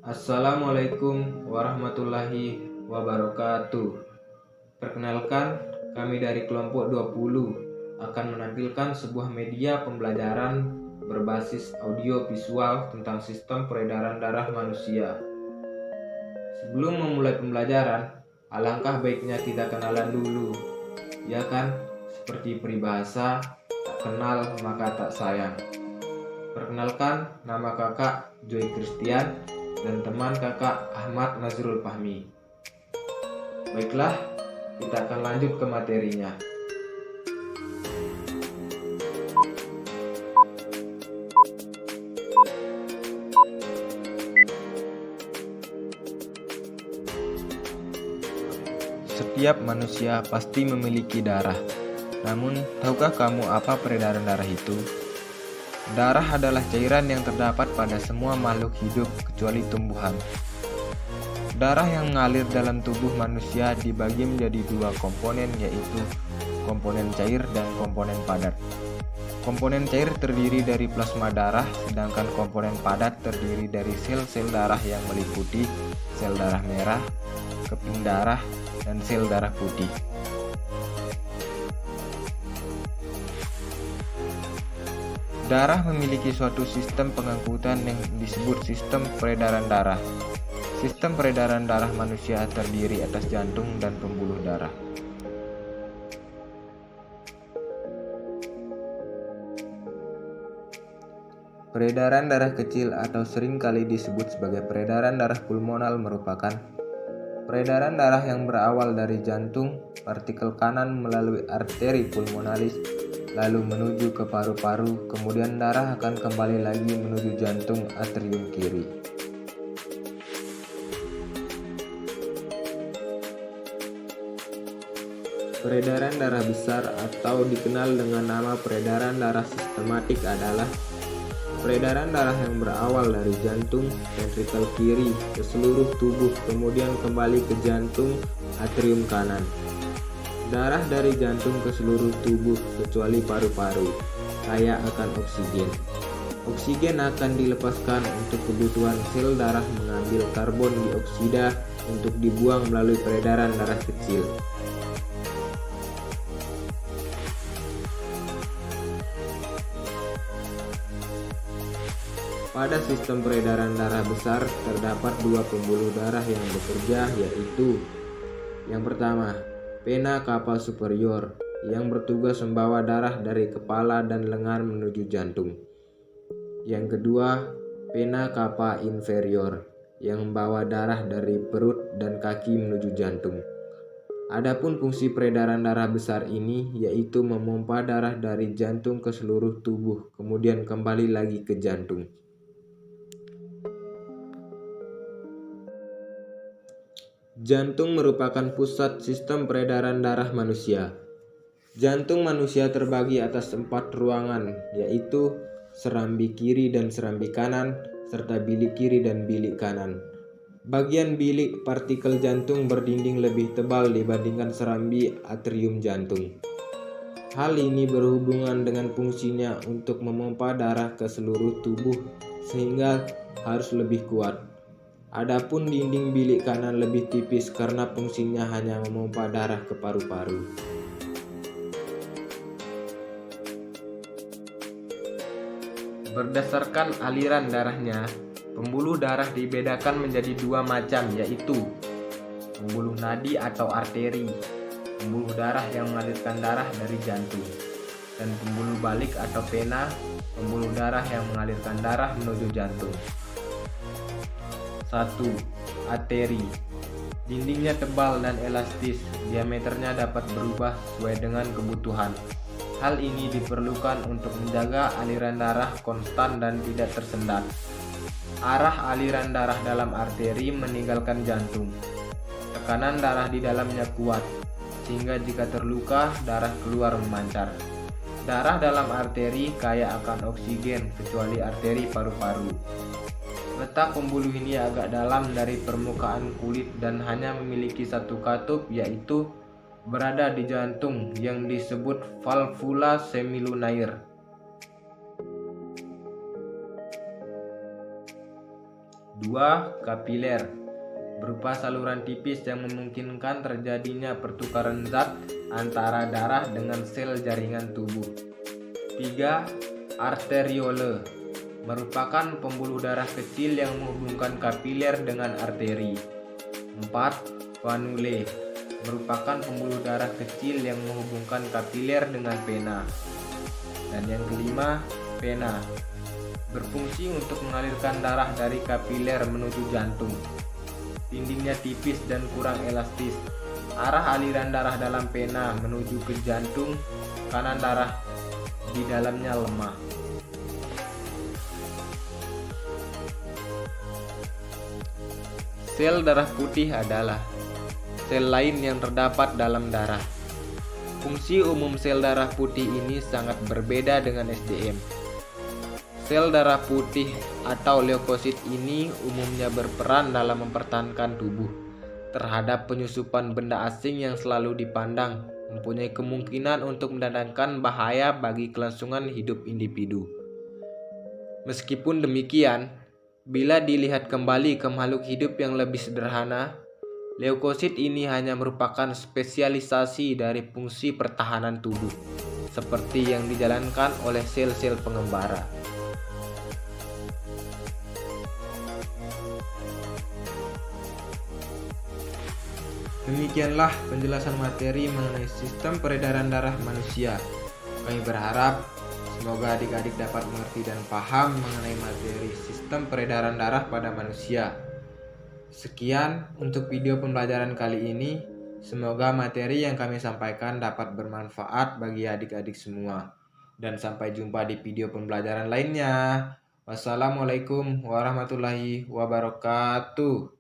Assalamualaikum warahmatullahi wabarakatuh. Perkenalkan, kami dari kelompok 20 akan menampilkan sebuah media pembelajaran berbasis audio visual tentang sistem peredaran darah manusia. Sebelum memulai pembelajaran, alangkah baiknya kita kenalan dulu, ya kan? Seperti peribahasa, tak kenal maka tak sayang. Perkenalkan, nama kakak Joy Christian dan teman kakak Ahmad Nazrul Fahmi. Baiklah, kita akan lanjut ke materinya. Setiap manusia pasti memiliki darah. Namun, tahukah kamu apa peredaran darah itu? Darah adalah cairan yang terdapat pada semua makhluk hidup kecuali tumbuhan. Darah yang mengalir dalam tubuh manusia dibagi menjadi dua komponen, yaitu komponen cair dan komponen padat. Komponen cair terdiri dari plasma darah, sedangkan komponen padat terdiri dari sel-sel darah yang meliputi sel darah merah, keping darah, dan sel darah putih. Darah memiliki suatu sistem pengangkutan yang disebut sistem peredaran darah. Sistem peredaran darah manusia terdiri atas jantung dan pembuluh darah. Peredaran darah kecil atau sering kali disebut sebagai peredaran darah pulmonal merupakan peredaran darah yang berawal dari jantung, partikel kanan melalui arteri pulmonalis, lalu menuju ke paru-paru, kemudian darah akan kembali lagi menuju jantung atrium kiri. Peredaran darah besar atau dikenal dengan nama peredaran darah sistematik adalah peredaran darah yang berawal dari jantung ventrikel kiri ke seluruh tubuh, kemudian kembali ke jantung atrium kanan. Darah dari jantung ke seluruh tubuh kecuali paru-paru kaya akan oksigen. Oksigen akan dilepaskan untuk kebutuhan sel darah mengambil karbon dioksida untuk dibuang melalui peredaran darah kecil. Pada sistem peredaran darah besar terdapat dua pembuluh darah yang bekerja, yaitu yang pertama, vena cava superior yang bertugas membawa darah dari kepala dan lengan menuju jantung. Yang kedua, vena cava inferior yang membawa darah dari perut dan kaki menuju jantung. Adapun fungsi peredaran darah besar ini yaitu memompa darah dari jantung ke seluruh tubuh, kemudian kembali lagi ke jantung. Jantung merupakan pusat sistem peredaran darah manusia. Jantung manusia terbagi atas 4 ruangan, yaitu serambi kiri dan serambi kanan, serta bilik kiri dan bilik kanan. Bagian bilik partikel jantung berdinding lebih tebal dibandingkan serambi atrium jantung. Hal ini berhubungan dengan fungsinya untuk memompa darah ke seluruh tubuh sehingga harus lebih kuat. Adapun dinding bilik kanan lebih tipis karena fungsinya hanya memompa darah ke paru-paru. Berdasarkan aliran darahnya, pembuluh darah dibedakan menjadi dua macam, yaitu pembuluh nadi atau arteri, pembuluh darah yang mengalirkan darah dari jantung, dan pembuluh balik atau vena, pembuluh darah yang mengalirkan darah menuju jantung. 1. Arteri. Dindingnya tebal dan elastis, diameternya dapat berubah sesuai dengan kebutuhan. Hal ini diperlukan untuk menjaga aliran darah konstan dan tidak tersendat. Arah aliran darah dalam arteri meninggalkan jantung. Tekanan darah di dalamnya kuat, sehingga jika terluka, darah keluar memancar. Darah dalam arteri kaya akan oksigen, kecuali arteri paru-paru. Letak pembuluh ini agak dalam dari permukaan kulit dan hanya memiliki satu katup, yaitu berada di jantung yang disebut valvula semilunair. 2. Kapiler, berupa saluran tipis yang memungkinkan terjadinya pertukaran zat antara darah dengan sel jaringan tubuh. 3. Arteriole, merupakan pembuluh darah kecil yang menghubungkan kapiler dengan arteri. 4. Vanule, merupakan pembuluh darah kecil yang menghubungkan kapiler dengan vena. Dan yang kelima, vena, berfungsi untuk mengalirkan darah dari kapiler menuju jantung. Dindingnya tipis dan kurang elastis. Arah aliran darah dalam vena menuju ke jantung karena darah di dalamnya lemah. Sel darah putih adalah sel lain yang terdapat dalam darah. Fungsi umum sel darah putih ini sangat berbeda dengan SDM. Sel darah putih atau leukosit ini umumnya berperan dalam mempertahankan tubuh terhadap penyusupan benda asing yang selalu dipandang mempunyai kemungkinan untuk mendatangkan bahaya bagi kelangsungan hidup individu. Meskipun demikian, bila dilihat kembali ke makhluk hidup yang lebih sederhana, leukosit ini hanya merupakan spesialisasi dari fungsi pertahanan tubuh, seperti yang dijalankan oleh sel-sel pengembara. Demikianlah penjelasan materi mengenai sistem peredaran darah manusia. Kami berharap semoga adik-adik dapat mengerti dan paham mengenai materi sistem peredaran darah pada manusia. Sekian untuk video pembelajaran kali ini. Semoga materi yang kami sampaikan dapat bermanfaat bagi adik-adik semua. Dan sampai jumpa di video pembelajaran lainnya. Wassalamualaikum warahmatullahi wabarakatuh.